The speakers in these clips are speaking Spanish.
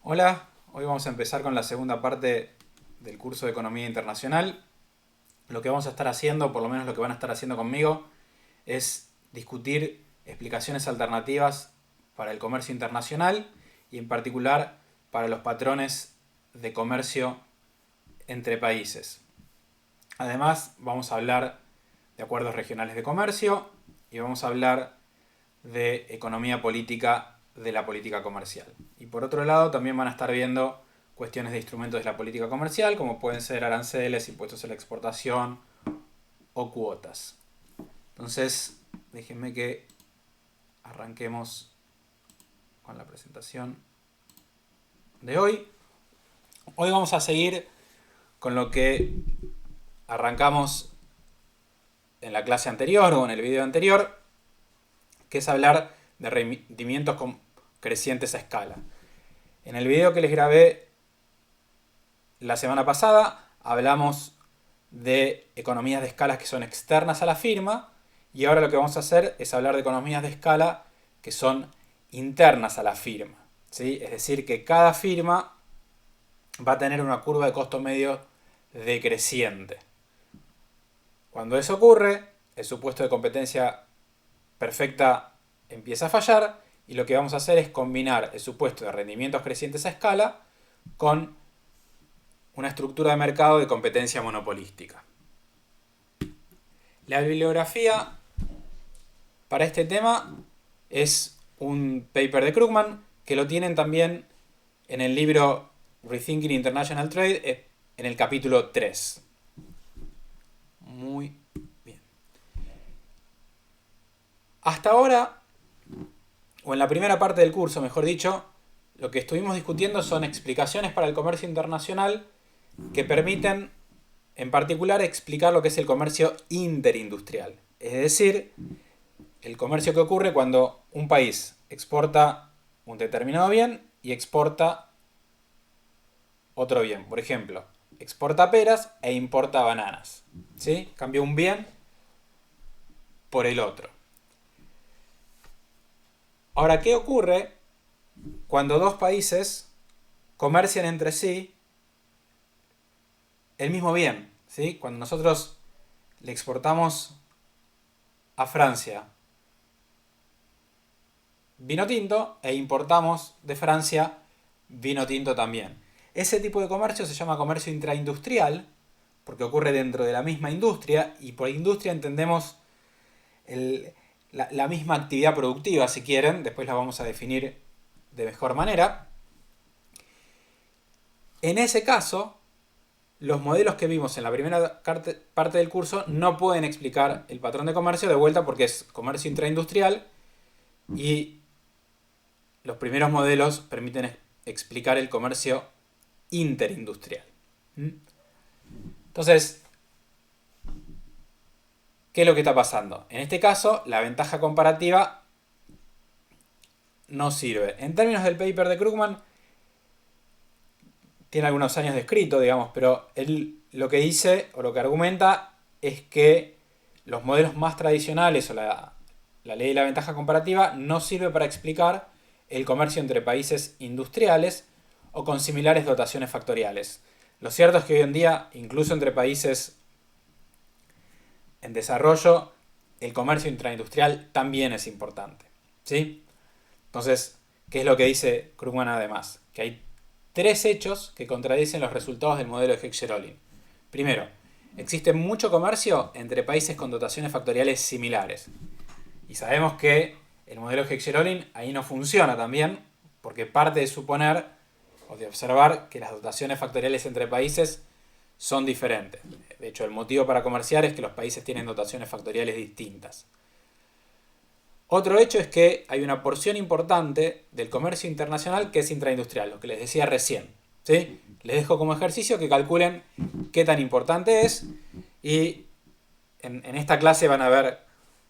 Hola, hoy vamos a empezar con la segunda parte del curso de Economía Internacional. Lo que vamos a estar haciendo, por lo menos lo que van a estar haciendo conmigo, es discutir explicaciones alternativas para el comercio internacional y en particular para los patrones de comercio entre países. Además, vamos a hablar de acuerdos regionales de comercio y vamos a hablar de economía política de la política comercial. Y por otro lado, también van a estar viendo cuestiones de instrumentos de la política comercial, como pueden ser aranceles, impuestos a la exportación o cuotas. Entonces, déjenme que arranquemos con la presentación de hoy. Hoy vamos a seguir con lo que arrancamos en la clase anterior o en el video anterior, que es hablar de rendimientos crecientes a escala. En el video que les grabé la semana pasada hablamos de economías de escala que son externas a la firma y ahora lo que vamos a hacer es hablar de economías de escala que son internas a la firma, ¿sí? Es decir, que cada firma va a tener una curva de costo medio decreciente. Cuando eso ocurre, el supuesto de competencia perfecta empieza a fallar y lo que vamos a hacer es combinar el supuesto de rendimientos crecientes a escala con una estructura de mercado de competencia monopolística. La bibliografía para este tema es un paper de Krugman que lo tienen también en el libro Rethinking International Trade en el capítulo 3. Muy bien. Hasta ahora, o en la primera parte del curso, mejor dicho, lo que estuvimos discutiendo son explicaciones para el comercio internacional que permiten, en particular, explicar lo que es el comercio interindustrial. Es decir, el comercio que ocurre cuando un país exporta un determinado bien y exporta otro bien. Por ejemplo, exporta peras e importa bananas. ¿Sí? Cambia un bien por el otro. Ahora, ¿qué ocurre cuando dos países comercian entre sí el mismo bien? ¿Sí? Cuando nosotros le exportamos a Francia vino tinto e importamos de Francia vino tinto también. Ese tipo de comercio se llama comercio intraindustrial porque ocurre dentro de la misma industria y por industria entendemos la misma actividad productiva, si quieren, después la vamos a definir de mejor manera. En ese caso, los modelos que vimos en la primera parte del curso no pueden explicar el patrón de comercio de vuelta porque es comercio intraindustrial y los primeros modelos permiten explicar el comercio interindustrial. Entonces, ¿qué es lo que está pasando? En este caso, la ventaja comparativa no sirve. En términos del paper de Krugman, tiene algunos años de escrito, digamos, pero él lo que dice o lo que argumenta es que los modelos más tradicionales o la ley de la ventaja comparativa no sirve para explicar el comercio entre países industriales o con similares dotaciones factoriales. Lo cierto es que hoy en día, incluso entre países en desarrollo, el comercio intraindustrial también es importante, ¿sí? Entonces, ¿qué es lo que dice Krugman además? Que hay tres hechos que contradicen los resultados del modelo de Heck-Sherolin. Primero, existe mucho comercio entre países con dotaciones factoriales similares. Y sabemos que el modelo de Heck-Sherolin ahí no funciona también, porque parte de suponer o de observar que las dotaciones factoriales entre países son diferentes. De hecho, el motivo para comerciar es que los países tienen dotaciones factoriales distintas. Otro hecho es que hay una porción importante del comercio internacional que es intraindustrial, lo que les decía recién, ¿sí? Les dejo como ejercicio que calculen qué tan importante es y en esta clase van a ver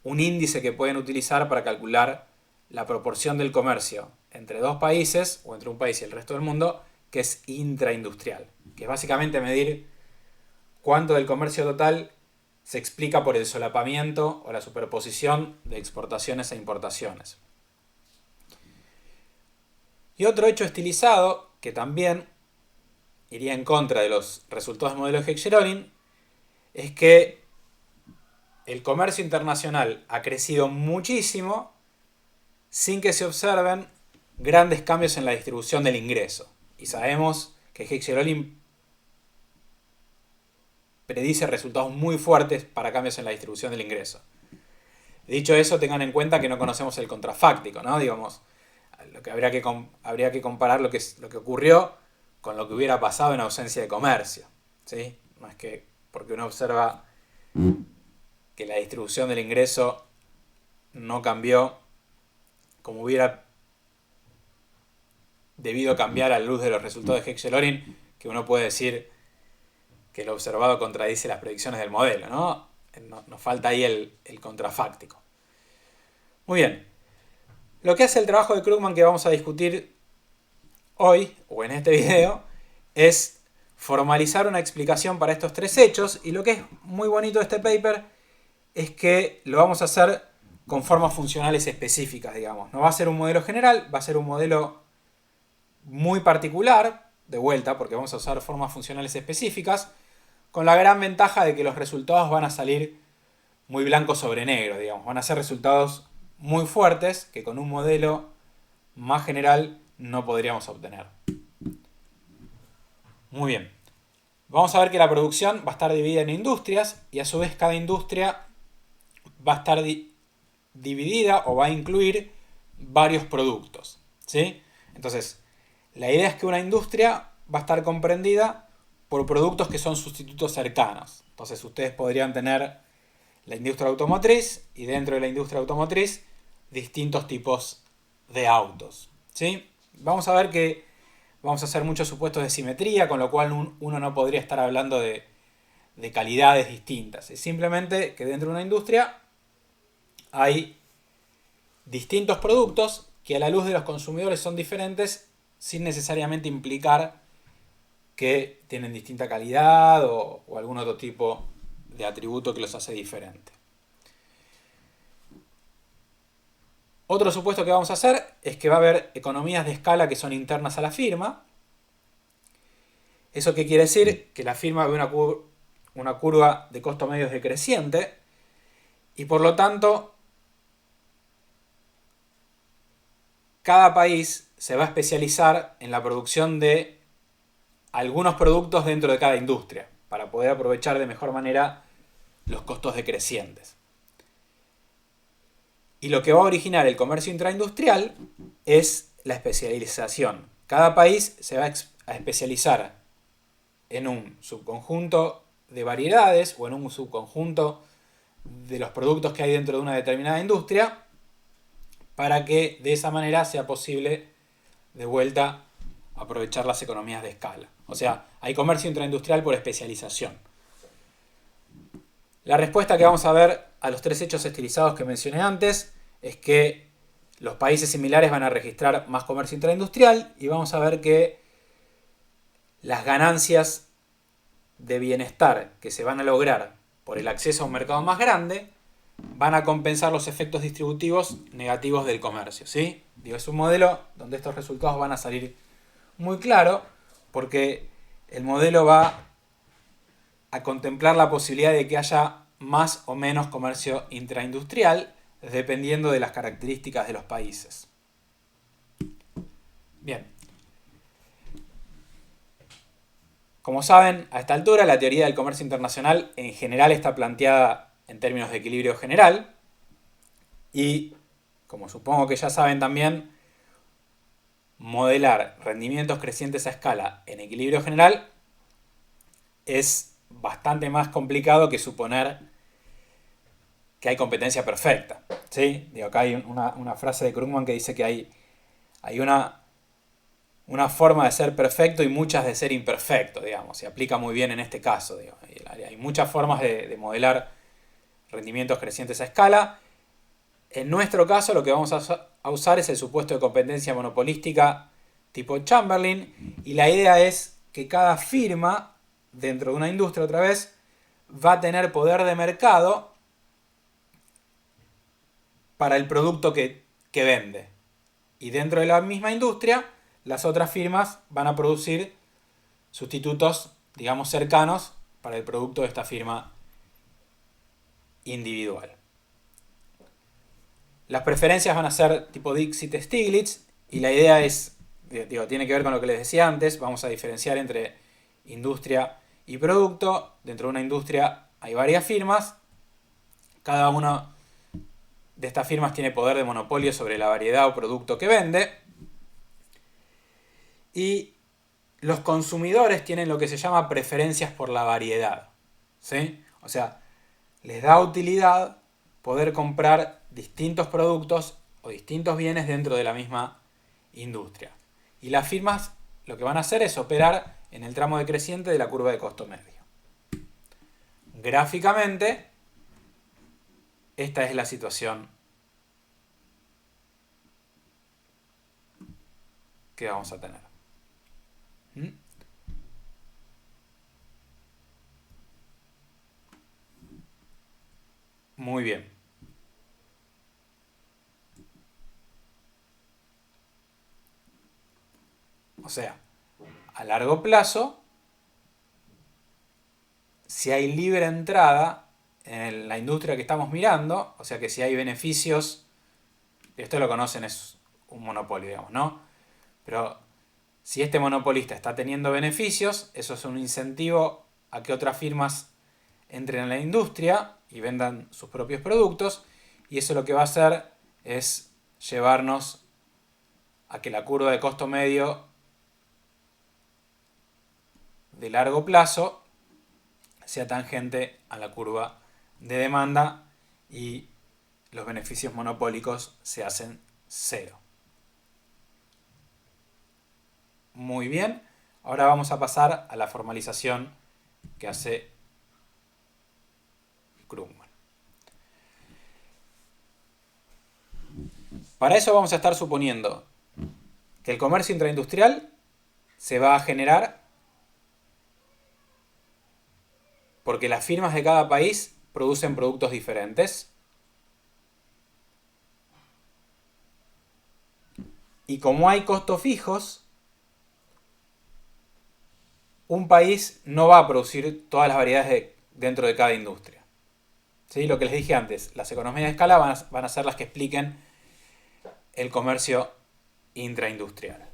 un índice que pueden utilizar para calcular la proporción del comercio entre dos países o entre un país y el resto del mundo que es intraindustrial, que es básicamente medir cuánto del comercio total se explica por el solapamiento o la superposición de exportaciones e importaciones. Y otro hecho estilizado que también iría en contra de los resultados del modelo de Heck-Sherolin es que el comercio internacional ha crecido muchísimo sin que se observen grandes cambios en la distribución del ingreso. Y sabemos que Heck-Sherolin predice resultados muy fuertes para cambios en la distribución del ingreso. Dicho eso, tengan en cuenta que no conocemos el contrafáctico, ¿no? Digamos, lo que habría que comparar lo que ocurrió con lo que hubiera pasado en ausencia de comercio, ¿sí? No es que porque uno observa que la distribución del ingreso no cambió como hubiera debido cambiar a la luz de los resultados de Heck-Sherolin, que uno puede decir que lo observado contradice las predicciones del modelo, ¿no? Nos falta ahí el contrafáctico. Muy bien. Lo que hace el trabajo de Krugman que vamos a discutir hoy, o en este video, es formalizar una explicación para estos tres hechos. Y lo que es muy bonito de este paper es que lo vamos a hacer con formas funcionales específicas, digamos. No va a ser un modelo general, va a ser un modelo muy particular, de vuelta, porque vamos a usar formas funcionales específicas, con la gran ventaja de que los resultados van a salir muy blanco sobre negro, digamos. Van a ser resultados muy fuertes que con un modelo más general no podríamos obtener. Muy bien. Vamos a ver que la producción va a estar dividida en industrias y a su vez cada industria va a estar dividida o va a incluir varios productos, ¿sí? Entonces, la idea es que una industria va a estar comprendida por productos que son sustitutos cercanos. Entonces, ustedes podrían tener la industria automotriz y dentro de la industria automotriz distintos tipos de autos, ¿sí? Vamos a ver que vamos a hacer muchos supuestos de simetría, con lo cual uno no podría estar hablando de calidades distintas. Es simplemente que dentro de una industria hay distintos productos que a la luz de los consumidores son diferentes sin necesariamente implicar que tienen distinta calidad o algún otro tipo de atributo que los hace diferente. Otro supuesto que vamos a hacer es que va a haber economías de escala que son internas a la firma. ¿Eso qué quiere decir? Que la firma ve una curva de costo medio decreciente y por lo tanto cada país se va a especializar en la producción de algunos productos dentro de cada industria para poder aprovechar de mejor manera los costos decrecientes. Y lo que va a originar el comercio intraindustrial es la especialización. Cada país se va a especializar en un subconjunto de variedades o en un subconjunto de los productos que hay dentro de una determinada industria para que de esa manera sea posible de vuelta aprovechar las economías de escala. O sea, hay comercio intraindustrial por especialización. La respuesta que vamos a ver a los tres hechos estilizados que mencioné antes es que los países similares van a registrar más comercio intraindustrial y vamos a ver que las ganancias de bienestar que se van a lograr por el acceso a un mercado más grande van a compensar los efectos distributivos negativos del comercio, ¿sí? Es un modelo donde estos resultados van a salir muy claro porque el modelo va a contemplar la posibilidad de que haya más o menos comercio intraindustrial dependiendo de las características de los países. Bien. Como saben, a esta altura la teoría del comercio internacional en general está planteada en términos de equilibrio general y, como supongo que ya saben también, modelar rendimientos crecientes a escala en equilibrio general es bastante más complicado que suponer que hay competencia perfecta, ¿sí? Acá hay una frase de Krugman que dice que hay una forma de ser perfecto y muchas de ser imperfecto, digamos. Se aplica muy bien en este caso, digamos. Hay muchas formas de modelar rendimientos crecientes a escala. En nuestro caso lo que vamos a usar es el supuesto de competencia monopolística tipo Chamberlain y la idea es que cada firma dentro de una industria otra vez va a tener poder de mercado para el producto que vende. Y dentro de la misma industria las otras firmas van a producir sustitutos, digamos, cercanos para el producto de esta firma individual. Las preferencias van a ser tipo Dixit-Stiglitz y la idea es, tiene que ver con lo que les decía antes, vamos a diferenciar entre industria y producto. Dentro de una industria hay varias firmas, cada una de estas firmas tiene poder de monopolio sobre la variedad o producto que vende, y los consumidores tienen lo que se llama preferencias por la variedad, ¿sí? O sea, les da utilidad poder comprar distintos productos o distintos bienes dentro de la misma industria. Y las firmas lo que van a hacer es operar en el tramo decreciente de la curva de costo medio. Gráficamente, esta es la situación que vamos a tener. Muy bien. O sea, a largo plazo, si hay libre entrada en la industria que estamos mirando, o sea que si hay beneficios, esto lo conocen, es un monopolio, digamos, ¿no? Pero si este monopolista está teniendo beneficios, eso es un incentivo a que otras firmas entren en la industria y vendan sus propios productos, y eso lo que va a hacer es llevarnos a que la curva de costo medio de largo plazo sea tangente a la curva de demanda y los beneficios monopólicos se hacen cero. Muy bien, ahora vamos a pasar a la formalización que hace Krugman. Para eso vamos a estar suponiendo que el comercio intraindustrial se va a generar porque las firmas de cada país producen productos diferentes. Y como hay costos fijos, un país no va a producir todas las variedades dentro de cada industria. ¿Sí? Lo que les dije antes, las economías de escala van a ser las que expliquen el comercio intraindustrial.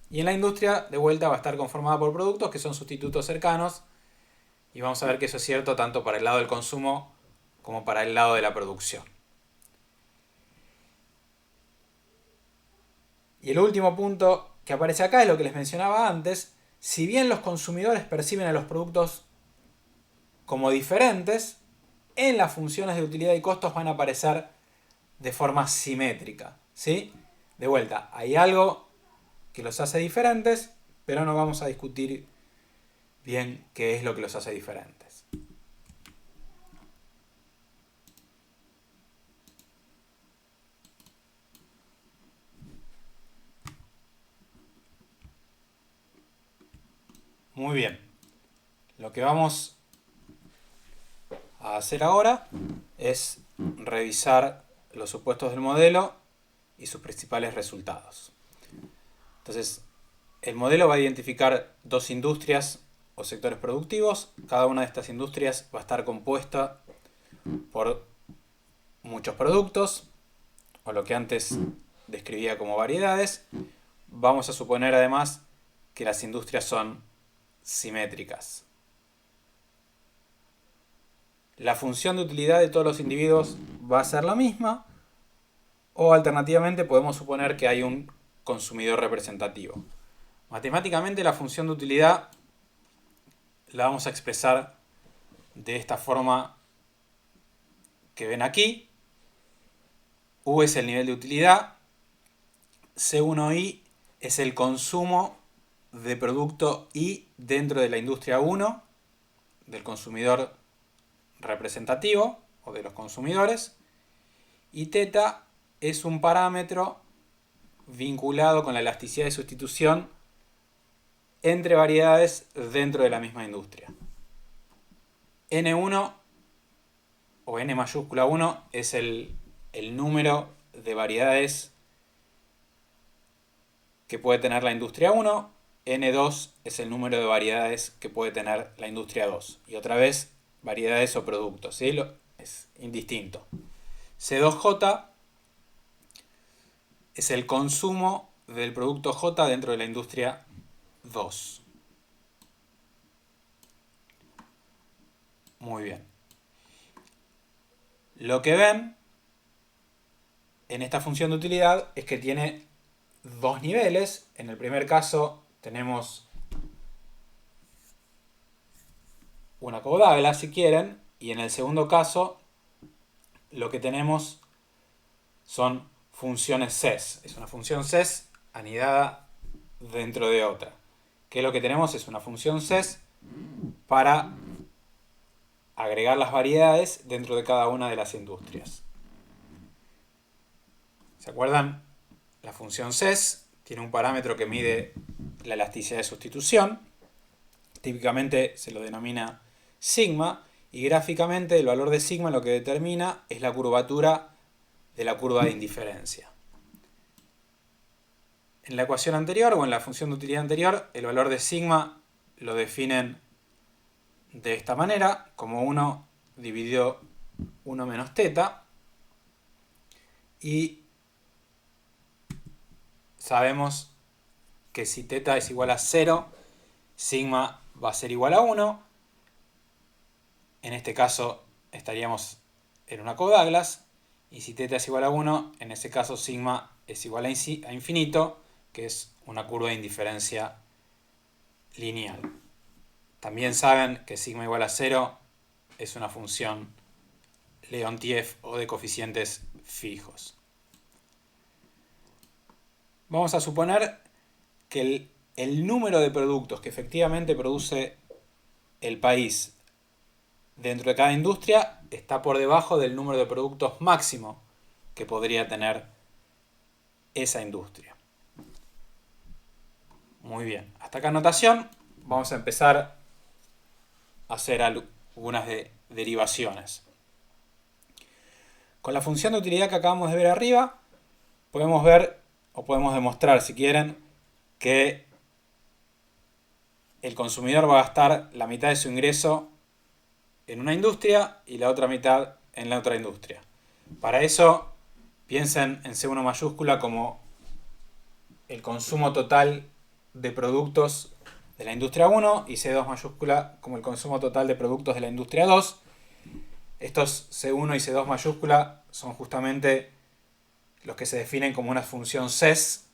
Y en la industria, de vuelta, va a estar conformada por productos que son sustitutos cercanos, y vamos a ver que eso es cierto tanto para el lado del consumo como para el lado de la producción. Y el último punto que aparece acá es lo que les mencionaba antes. Si bien los consumidores perciben a los productos como diferentes, en las funciones de utilidad y costos van a aparecer de forma simétrica, ¿sí? De vuelta, hay algo que los hace diferentes, pero no vamos a discutir bien qué es lo que los hace diferentes. Muy bien. Lo que vamos a hacer ahora es revisar los supuestos del modelo y sus principales resultados. Entonces, el modelo va a identificar dos industrias o sectores productivos. Cada una de estas industrias va a estar compuesta por muchos productos, o lo que antes describía como variedades. Vamos a suponer además que las industrias son simétricas. La función de utilidad de todos los individuos va a ser la misma, o alternativamente podemos suponer que hay un consumidor representativo. Matemáticamente la función de utilidad la vamos a expresar de esta forma que ven aquí. U es el nivel de utilidad, C1I es el consumo de producto I dentro de la industria 1, del consumidor representativo o de los consumidores, y θ es un parámetro vinculado con la elasticidad de sustitución entre variedades dentro de la misma industria. N1 o N mayúscula 1 es el número de variedades que puede tener la industria 1, N2 es el número de variedades que puede tener la industria 2. Y otra vez, variedades o productos, ¿sí? Es indistinto. C2J es el consumo del producto J dentro de la industria 2. Muy bien. Lo que ven en esta función de utilidad es que tiene dos niveles. En el primer caso tenemos una codagla, si quieren, y en el segundo caso lo que tenemos son funciones ses. Es una función ses anidada dentro de otra. Que lo que tenemos es una función ses para agregar las variedades dentro de cada una de las industrias. ¿Se acuerdan? La función ses tiene un parámetro que mide la elasticidad de sustitución. Típicamente se lo denomina sigma, y gráficamente el valor de sigma lo que determina es la curvatura de la curva de indiferencia. En la ecuación anterior o en la función de utilidad anterior, el valor de sigma lo definen de esta manera, como 1 dividido 1 menos teta, y sabemos que si teta es igual a 0, sigma va a ser igual a 1. En este caso estaríamos en una co-Douglas, y si teta es igual a 1, en ese caso sigma es igual a infinito, que es una curva de indiferencia lineal. También saben que sigma igual a 0 es una función Leontief o de coeficientes fijos. Vamos a suponer que el número de productos que efectivamente produce el país dentro de cada industria está por debajo del número de productos máximo que podría tener esa industria. Muy bien, hasta acá anotación. Vamos a empezar a hacer algunas derivaciones. Con la función de utilidad que acabamos de ver arriba, podemos ver, o podemos demostrar si quieren, que el consumidor va a gastar la mitad de su ingreso en una industria y la otra mitad en la otra industria. Para eso, piensen en C1 mayúscula como el consumo total de productos de la industria 1 y C2 mayúscula como el consumo total de productos de la industria 2. Estos C1 y C2 mayúscula son justamente los que se definen como una función ses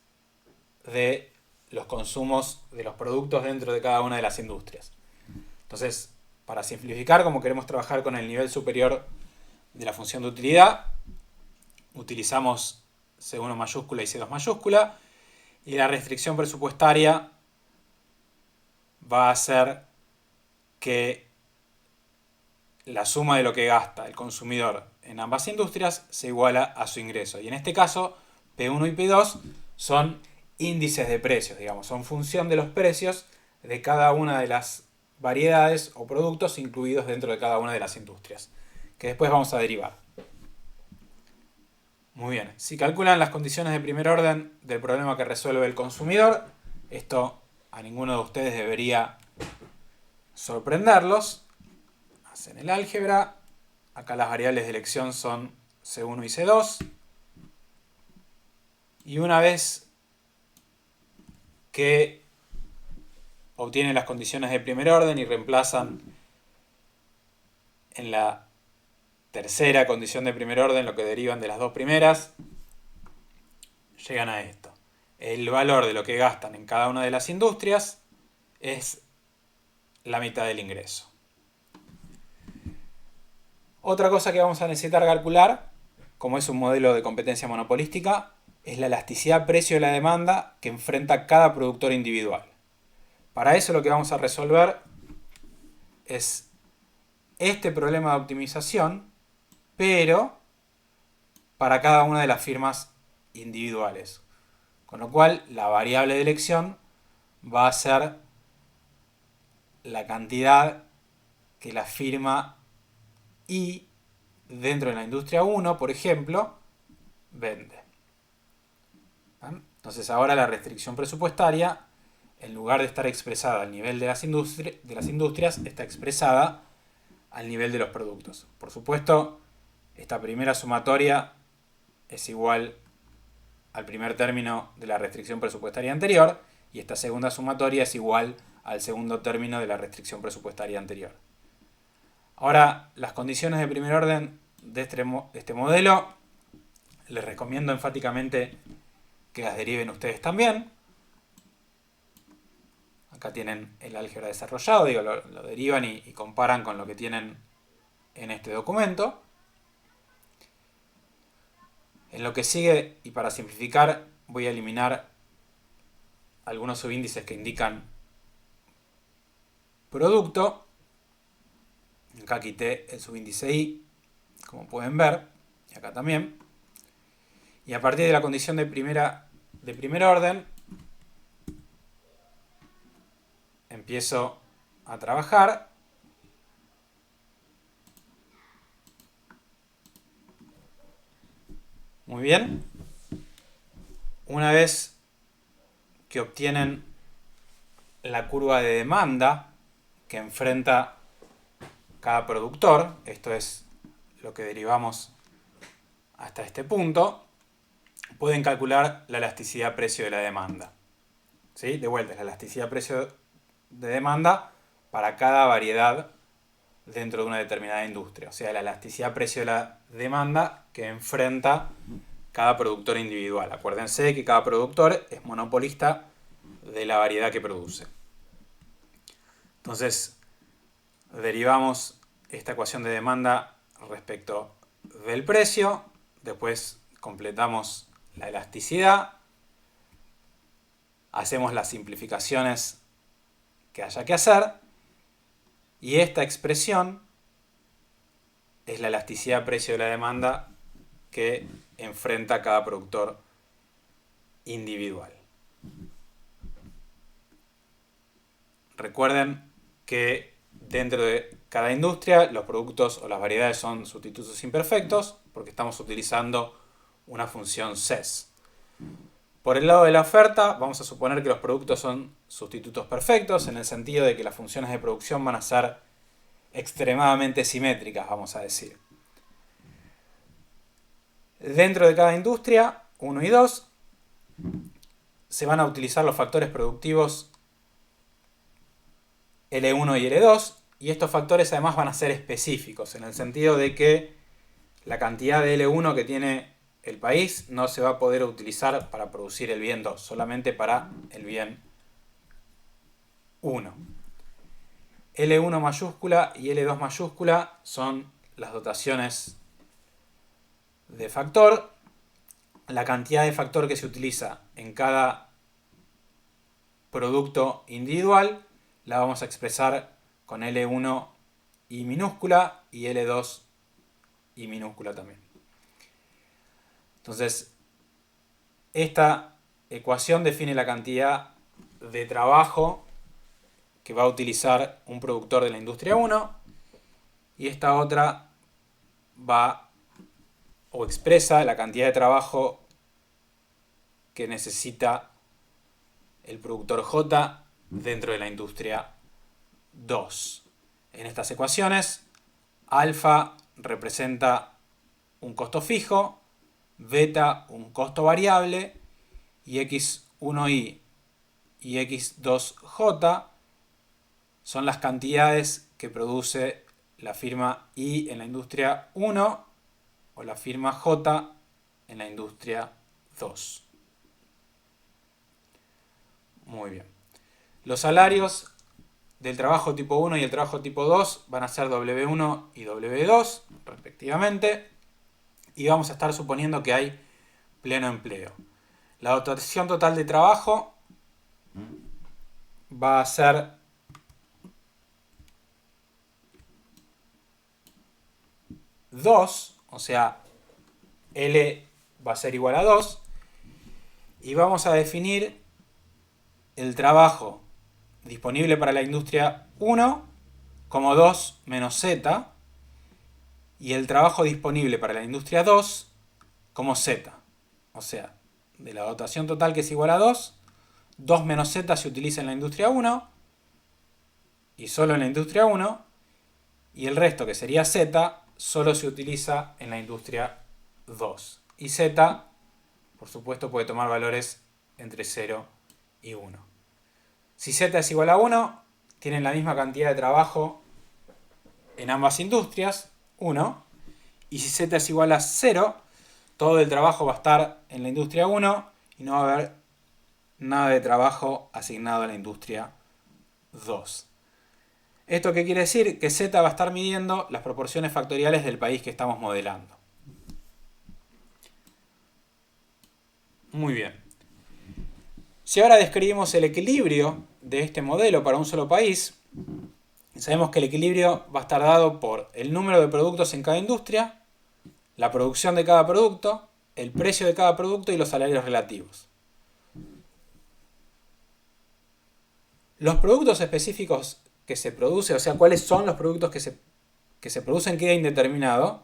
de los consumos de los productos dentro de cada una de las industrias. Entonces, para simplificar, como queremos trabajar con el nivel superior de la función de utilidad, utilizamos C1 mayúscula y C2 mayúscula, y la restricción presupuestaria va a ser que la suma de lo que gasta el consumidor en ambas industrias se iguala a su ingreso. Y en este caso, P1 y P2 son índices de precios, digamos, son función de los precios de cada una de las variedades o productos incluidos dentro de cada una de las industrias, que después vamos a derivar. Muy bien, si calculan las condiciones de primer orden del problema que resuelve el consumidor, esto a ninguno de ustedes debería sorprenderlos. Hacen el álgebra, acá las variables de elección son C1 y C2, y una vez que obtienen las condiciones de primer orden y reemplazan en la tercera condición de primer orden lo que derivan de las dos primeras, llegan a esto. El valor de lo que gastan en cada una de las industrias es la mitad del ingreso. Otra cosa que vamos a necesitar calcular, como es un modelo de competencia monopolística, es la elasticidad precio de la demanda que enfrenta cada productor individual. Para eso lo que vamos a resolver es este problema de optimización, pero para cada una de las firmas individuales. Con lo cual, la variable de elección va a ser la cantidad que la firma I dentro de la industria 1, por ejemplo, vende. Entonces Entonces ahora la restricción presupuestaria, en lugar de estar expresada al nivel de las industrias, está expresada al nivel de los productos. Por supuesto, esta primera sumatoria es igual al primer término de la restricción presupuestaria anterior y esta segunda sumatoria es igual al segundo término de la restricción presupuestaria anterior. Ahora, las condiciones de primer orden de este modelo, les recomiendo enfáticamente que las deriven ustedes también. Acá tienen el álgebra desarrollado, lo derivan y comparan con lo que tienen en este documento. En lo que sigue, y para simplificar, voy a eliminar algunos subíndices que indican producto. Acá quité el subíndice I, como pueden ver, y acá también. Y a partir de la condición de primer orden, empiezo a trabajar. Muy bien. Una vez que obtienen la curva de demanda que enfrenta cada productor, esto es lo que derivamos hasta este punto, pueden calcular la elasticidad precio de la demanda. ¿Sí? De vuelta, la elasticidad precio de demanda para cada variedad dentro de una determinada industria. O sea, la elasticidad precio de la demanda que enfrenta cada productor individual. Acuérdense que cada productor es monopolista de la variedad que produce. Entonces, derivamos esta ecuación de demanda respecto del precio, después completamos la elasticidad, hacemos las simplificaciones que haya que hacer, y esta expresión es la elasticidad precio de la demanda que enfrenta cada productor individual. Recuerden que dentro de cada industria los productos o las variedades son sustitutos imperfectos porque estamos utilizando una función SES. Por el lado de la oferta, vamos a suponer que los productos son sustitutos perfectos, en el sentido de que las funciones de producción van a ser extremadamente simétricas, vamos a decir. Dentro de cada industria, 1 y 2, se van a utilizar los factores productivos L1 y L2, y estos factores además van a ser específicos, en el sentido de que la cantidad de L1 que tiene el país no se va a poder utilizar para producir el bien 2, solamente para el bien 1. L1 mayúscula y L2 mayúscula son las dotaciones de factor. La cantidad de factor que se utiliza en cada producto individual la vamos a expresar con L1 I minúscula y L2 I minúscula también. Entonces, esta ecuación define la cantidad de trabajo que va a utilizar un productor de la industria 1 y esta otra va o expresa la cantidad de trabajo que necesita el productor J dentro de la industria 2. En estas ecuaciones, alfa representa un costo fijo, beta un costo variable y x1i y x2j son las cantidades que produce la firma I en la industria 1 o la firma J en la industria 2. Muy bien. Los salarios del trabajo tipo 1 y el trabajo tipo 2 van a ser W1 y W2 respectivamente, y vamos a estar suponiendo que hay pleno empleo. La dotación total de trabajo va a ser dos, o sea, L va a ser igual a 2, y vamos a definir el trabajo disponible para la industria 1 como 2 menos Z, y el trabajo disponible para la industria 2 como Z. O sea, de la dotación total, que es igual a 2. 2 menos Z se utiliza en la industria 1 y solo en la industria 1. Y el resto, que sería Z, solo se utiliza en la industria 2. Y Z, por supuesto, puede tomar valores entre 0 y 1. Si Z es igual a 1, tienen la misma cantidad de trabajo en ambas industrias, 1. Y si Z es igual a 0, todo el trabajo va a estar en la industria 1 y no va a haber nada de trabajo asignado a la industria 2. ¿Esto qué quiere decir? Que Z va a estar midiendo las proporciones factoriales del país que estamos modelando. Muy bien. Si ahora describimos el equilibrio de este modelo para un solo país, sabemos que el equilibrio va a estar dado por el número de productos en cada industria, la producción de cada producto, el precio de cada producto y los salarios relativos. Los productos específicos que se producen, o sea, cuáles son los productos que se producen, queda indeterminado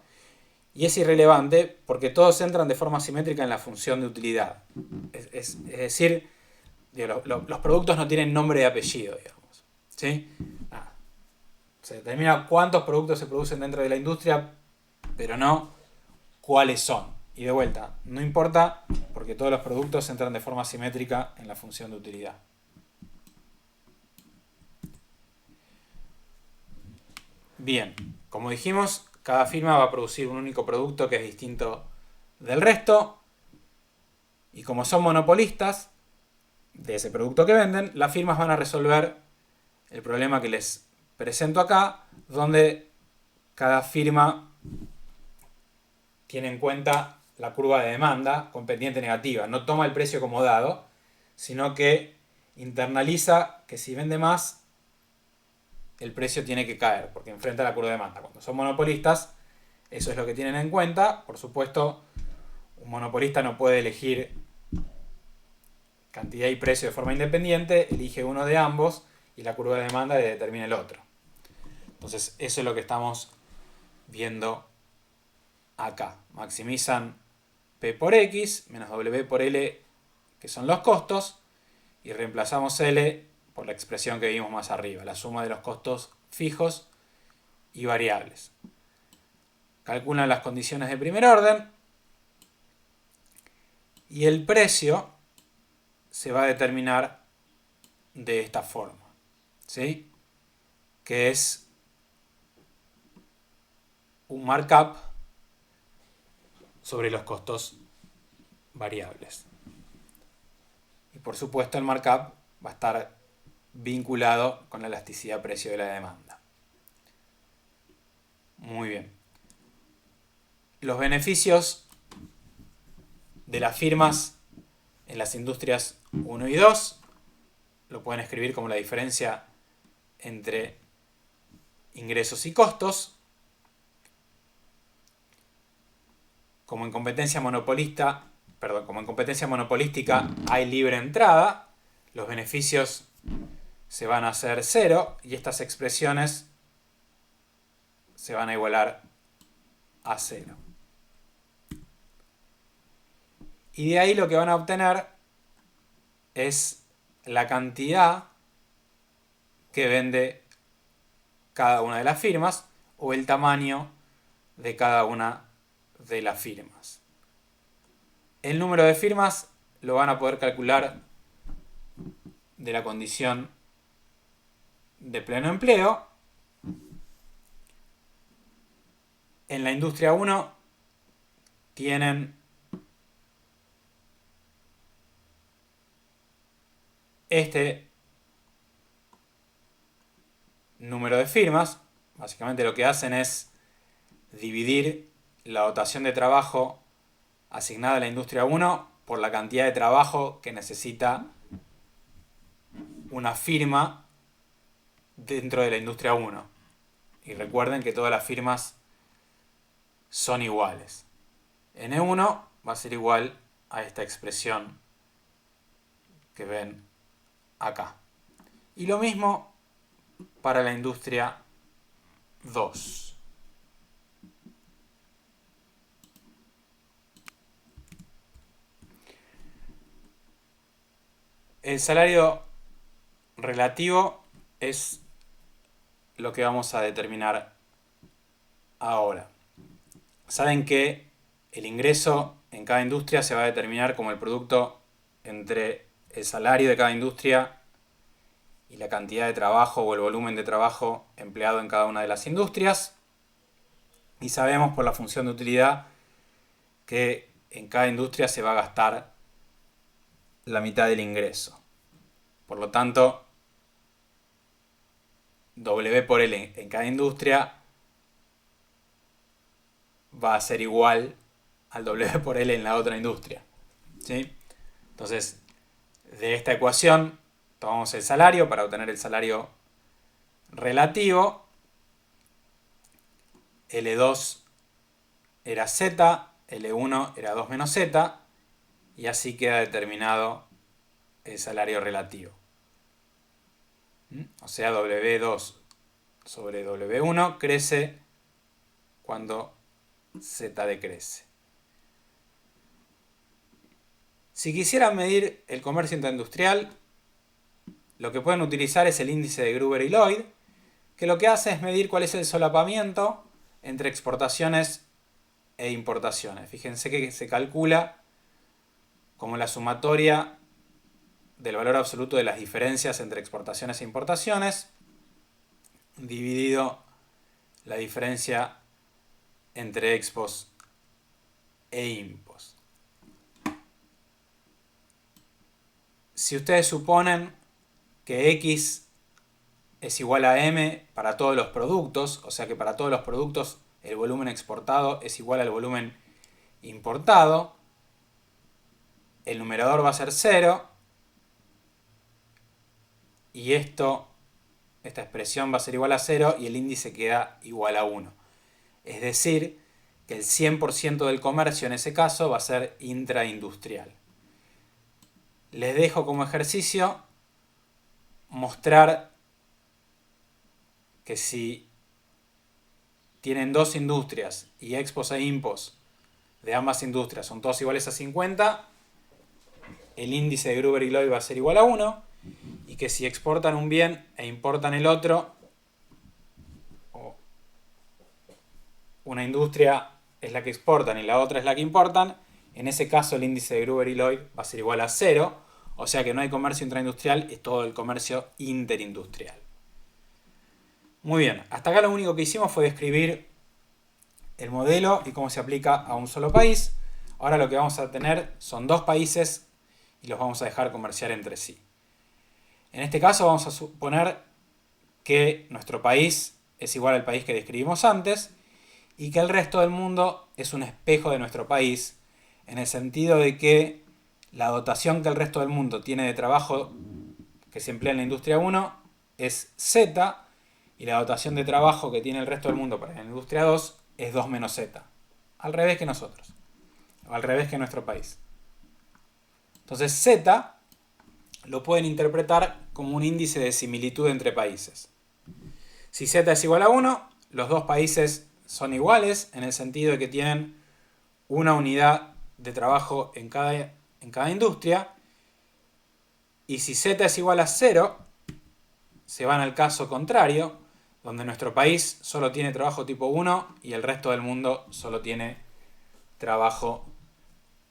y es irrelevante porque todos entran de forma simétrica en la función de utilidad. Es decir, los productos no tienen nombre y apellido, digamos. ¿Sí? Se determina cuántos productos se producen dentro de la industria, pero no cuáles son. Y de vuelta, no importa porque todos los productos entran de forma simétrica en la función de utilidad. Bien, como dijimos, cada firma va a producir un único producto que es distinto del resto. Y como son monopolistas de ese producto que venden, las firmas van a resolver el problema que les presento acá, donde cada firma tiene en cuenta la curva de demanda con pendiente negativa. No toma el precio como dado, sino que internaliza que si vende más, el precio tiene que caer, porque enfrenta la curva de demanda. Cuando son monopolistas, eso es lo que tienen en cuenta. Por supuesto, un monopolista no puede elegir cantidad y precio de forma independiente, elige uno de ambos y la curva de demanda le determina el otro. Entonces, eso es lo que estamos viendo acá. Maximizan P por X menos W por L, que son los costos, y reemplazamos L por la expresión que vimos más arriba, la suma de los costos fijos y variables. Calculan las condiciones de primer orden y el precio se va a determinar de esta forma, ¿sí? Que es un markup sobre los costos variables. Y por supuesto el markup va a estar vinculado con la elasticidad precio de la demanda. Muy bien. Los beneficios de las firmas en las industrias 1 y 2 lo pueden escribir como la diferencia entre ingresos y costos. Como en competencia monopolística hay libre entrada, los beneficios se van a hacer 0 y estas expresiones se van a igualar a 0. Y de ahí lo que van a obtener es la cantidad que vende cada una de las firmas o el tamaño de cada una de las firmas. El número de firmas lo van a poder calcular de la condición de pleno empleo. En la industria 1 tienen este número de firmas. Básicamente lo que hacen es dividir la dotación de trabajo asignada a la industria 1 por la cantidad de trabajo que necesita una firma dentro de la industria 1. Y recuerden que todas las firmas son iguales. N1 va a ser igual a esta expresión que ven acá. Y lo mismo para la industria 2. El salario relativo es lo que vamos a determinar ahora. Saben que el ingreso en cada industria se va a determinar como el producto entre el salario de cada industria y la cantidad de trabajo o el volumen de trabajo empleado en cada una de las industrias. Y sabemos por la función de utilidad que en cada industria se va a gastar la mitad del ingreso. Por lo tanto, W por L en cada industria va a ser igual al W por L en la otra industria. ¿Sí? Entonces, de esta ecuación tomamos el salario para obtener el salario relativo. L2 era Z, L1 era 2 menos Z, y así queda determinado el salario relativo. O sea, W2 sobre W1 crece cuando Z decrece. Si quisieran medir el comercio interindustrial, lo que pueden utilizar es el índice de Gruber y Lloyd, que lo que hace es medir cuál es el solapamiento entre exportaciones e importaciones. Fíjense que se calcula como la sumatoria del valor absoluto de las diferencias entre exportaciones e importaciones, dividido la diferencia entre expos e impos. Si ustedes suponen que X es igual a M para todos los productos, o sea que para todos los productos el volumen exportado es igual al volumen importado, el numerador va a ser 0 y esta expresión va a ser igual a 0 y el índice queda igual a 1. Es decir, que el 100% del comercio en ese caso va a ser intraindustrial. Les dejo como ejercicio mostrar que si tienen dos industrias y expos e impos de ambas industrias son todos iguales a 50, el índice de Gruber y Lloyd va a ser igual a 1, y que si exportan un bien e importan el otro, o una industria es la que exportan y la otra es la que importan, en ese caso el índice de Gruber y Lloyd va a ser igual a 0, o sea que no hay comercio intraindustrial, es todo el comercio interindustrial. Muy bien, hasta acá lo único que hicimos fue describir el modelo y cómo se aplica a un solo país. Ahora lo que vamos a tener son dos países y los vamos a dejar comerciar entre sí. En este caso vamos a suponer que nuestro país es igual al país que describimos antes y que el resto del mundo es un espejo de nuestro país, en el sentido de que la dotación que el resto del mundo tiene de trabajo que se emplea en la industria 1 es Z, y la dotación de trabajo que tiene el resto del mundo para la industria 2 es 2 menos Z. Al revés que nosotros. O al revés que nuestro país. Entonces Z lo pueden interpretar como un índice de similitud entre países. Si Z es igual a 1, los dos países son iguales en el sentido de que tienen una unidad de trabajo en cada industria. Y si Z es igual a 0, se van al caso contrario, donde nuestro país solo tiene trabajo tipo 1 y el resto del mundo solo tiene trabajo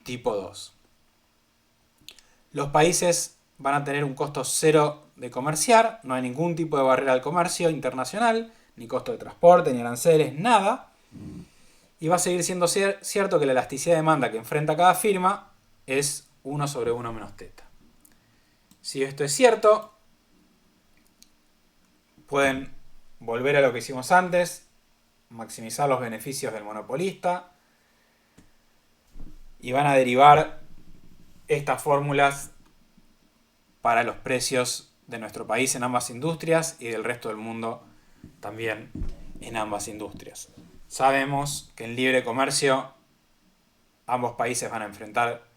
tipo 2. Los países van a tener un costo 0 de comerciar, no hay ningún tipo de barrera al comercio internacional, ni costo de transporte, ni aranceles, nada. Y va a seguir siendo cierto que la elasticidad de demanda que enfrenta cada firma es 1 sobre 1 menos teta. Si esto es cierto, pueden volver a lo que hicimos antes, maximizar los beneficios del monopolista y van a derivar estas fórmulas para los precios de nuestro país en ambas industrias y del resto del mundo también en ambas industrias. Sabemos que en libre comercio ambos países van a enfrentar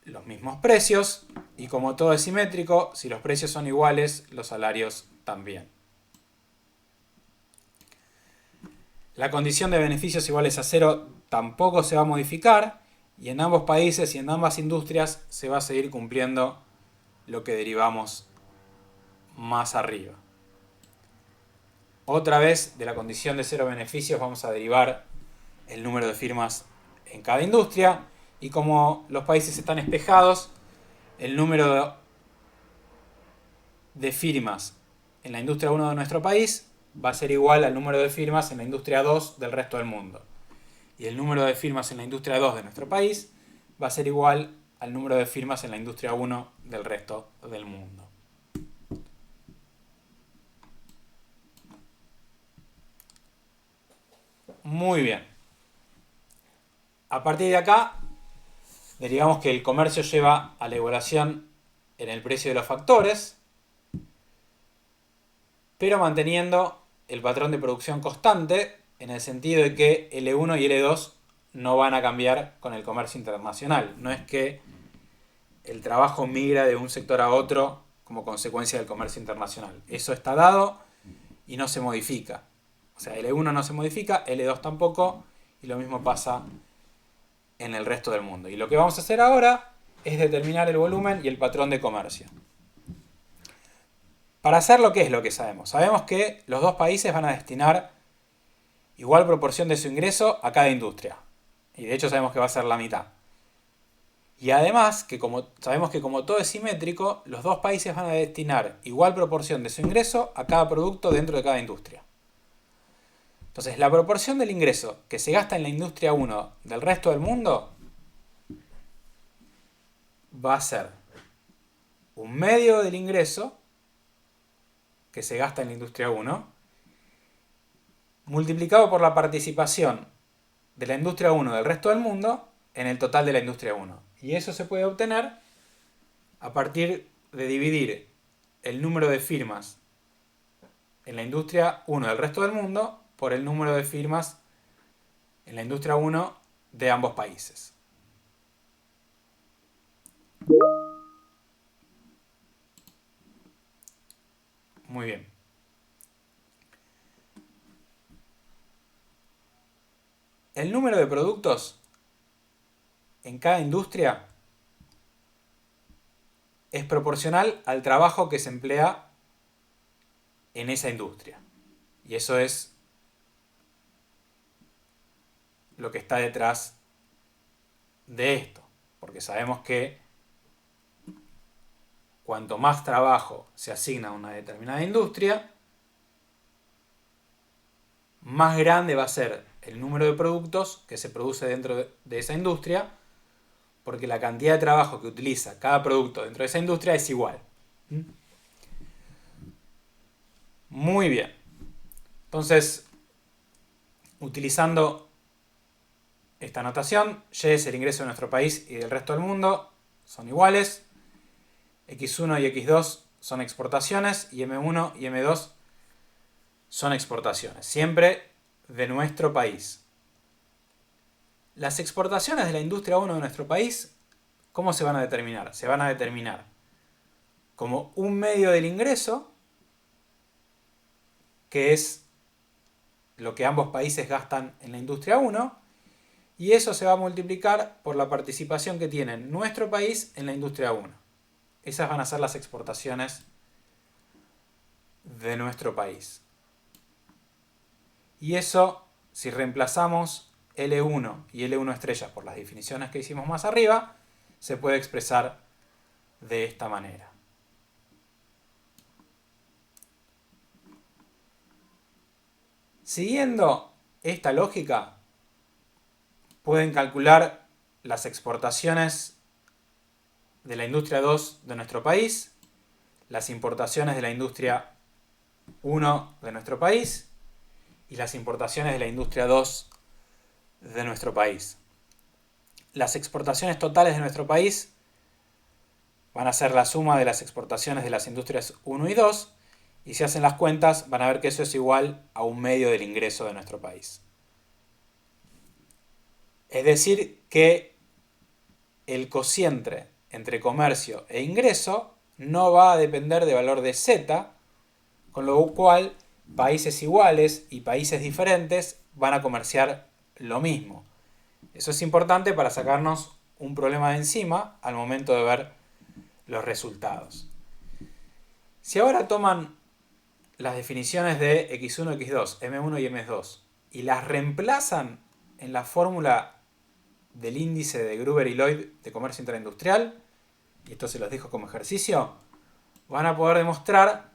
los mismos precios y como todo es simétrico, si los precios son iguales, los salarios también. La condición de beneficios iguales a 0 tampoco se va a modificar y en ambos países y en ambas industrias se va a seguir cumpliendo lo que derivamos más arriba. Otra vez, de la condición de cero beneficios vamos a derivar el número de firmas en cada industria, y como los países están espejados, el número de firmas en la industria 1 de nuestro país va a ser igual al número de firmas en la industria 2 del resto del mundo. Y el número de firmas en la industria 2 de nuestro país va a ser igual al número de firmas en la industria 1 del resto del mundo. Muy bien. A partir de acá, derivamos que el comercio lleva a la igualación en el precio de los factores, pero manteniendo el patrón de producción constante, en el sentido de que L1 y L2 no van a cambiar con el comercio internacional. No es que el trabajo migra de un sector a otro como consecuencia del comercio internacional. Eso está dado y no se modifica. O sea, L1 no se modifica, L2 tampoco, y lo mismo pasa en el resto del mundo. Y lo que vamos a hacer ahora es determinar el volumen y el patrón de comercio. Para hacer ¿qué es lo que sabemos? Sabemos que los dos países van a destinar igual proporción de su ingreso a cada industria. Y de hecho sabemos que va a ser la mitad. Y además, sabemos que como todo es simétrico, los dos países van a destinar igual proporción de su ingreso a cada producto dentro de cada industria. Entonces, la proporción del ingreso que se gasta en la industria 1 del resto del mundo va a ser un medio del ingreso que se gasta en la industria 1 multiplicado por la participación de la industria 1 del resto del mundo en el total de la industria 1. Y eso se puede obtener a partir de dividir el número de firmas en la industria 1 del resto del mundo por el número de firmas en la industria 1 de ambos países. Muy bien. El número de productos en cada industria es proporcional al trabajo que se emplea en esa industria. Y eso es lo que está detrás de esto. Porque sabemos que cuanto más trabajo se asigna a una determinada industria, más grande va a ser el número de productos que se produce dentro de esa industria, porque la cantidad de trabajo que utiliza cada producto dentro de esa industria es igual. Muy bien. Entonces, utilizando esta notación, Y es el ingreso de nuestro país y del resto del mundo, son iguales. X1 y X2 son exportaciones y M1 y M2 son exportaciones, siempre de nuestro país. Las exportaciones de la industria 1 de nuestro país, ¿cómo se van a determinar? Se van a determinar como un medio del ingreso, que es lo que ambos países gastan en la industria 1, y eso se va a multiplicar por la participación que tiene nuestro país en la industria 1. Esas van a ser las exportaciones de nuestro país. Y eso, si reemplazamos L1 y L1 estrellas por las definiciones que hicimos más arriba, se puede expresar de esta manera. Siguiendo esta lógica, pueden calcular las exportaciones de la industria 2 de nuestro país, las importaciones de la industria 1 de nuestro país y las importaciones de la industria 2 de nuestro país. Las exportaciones totales de nuestro país van a ser la suma de las exportaciones de las industrias 1 y 2, y si hacen las cuentas van a ver que eso es igual a un medio del ingreso de nuestro país. Es decir, que el cociente entre comercio e ingreso no va a depender de valor de Z, con lo cual países iguales y países diferentes van a comerciar lo mismo. Eso es importante para sacarnos un problema de encima al momento de ver los resultados. Si ahora toman las definiciones de X1, X2, M1 y M2 y las reemplazan en la fórmula del índice de Gruber y Lloyd de comercio intraindustrial, y esto se los dejo como ejercicio, van a poder demostrar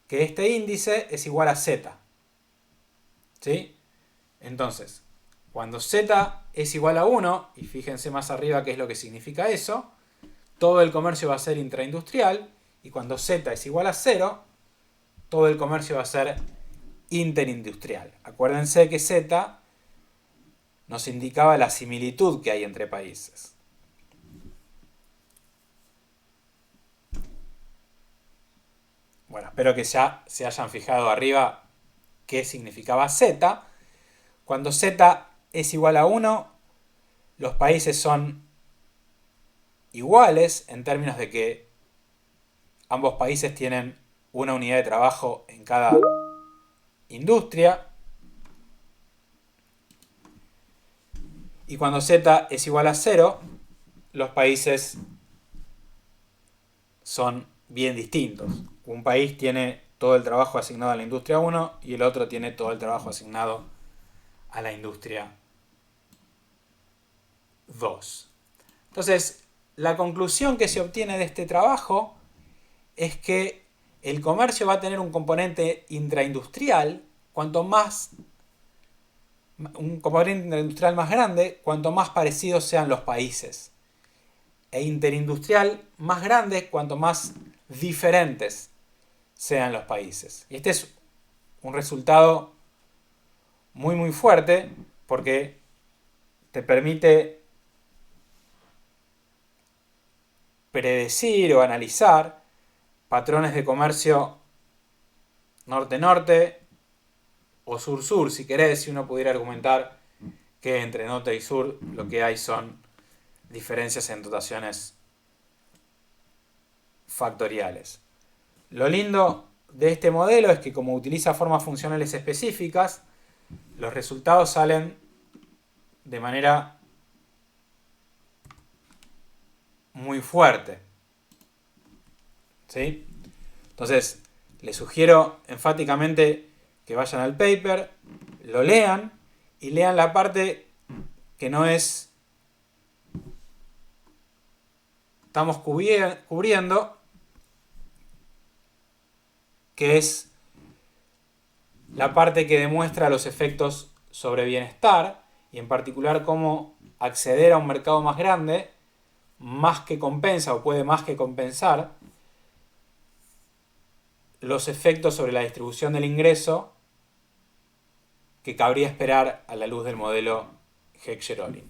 que este índice es igual a Z. ¿Sí? Entonces, cuando Z es igual a 1, y fíjense más arriba qué es lo que significa eso, todo el comercio va a ser intraindustrial, y cuando Z es igual a 0, todo el comercio va a ser interindustrial. Acuérdense que Z nos indicaba la similitud que hay entre países. Bueno, espero que ya se hayan fijado arriba qué significaba Z. Cuando Z es igual a 1, los países son iguales en términos de que ambos países tienen una unidad de trabajo en cada industria. Y cuando Z es igual a 0, los países son bien distintos. Un país tiene todo el trabajo asignado a la industria 1 y el otro tiene todo el trabajo asignado a la industria 2. Entonces, la conclusión que se obtiene de este trabajo es que el comercio va a tener un componente intraindustrial un componente intraindustrial más grande cuanto más parecidos sean los países, e interindustrial más grande cuanto más diferentes sean los países. Y este es un resultado muy fuerte porque te permite predecir o analizar patrones de comercio norte-norte o sur-sur, si querés, si uno pudiera argumentar que entre norte y sur lo que hay son diferencias en dotaciones factoriales. Lo lindo de este modelo es que como utiliza formas funcionales específicas, los resultados salen de manera muy fuerte. ¿Sí? Entonces, les sugiero enfáticamente que vayan al paper, lo lean y lean la parte que no es estamos cubriendo, que es la parte que demuestra los efectos sobre bienestar y en particular cómo acceder a un mercado más grande más que compensa o puede más que compensar los efectos sobre la distribución del ingreso que cabría esperar a la luz del modelo Heck-Sherolin.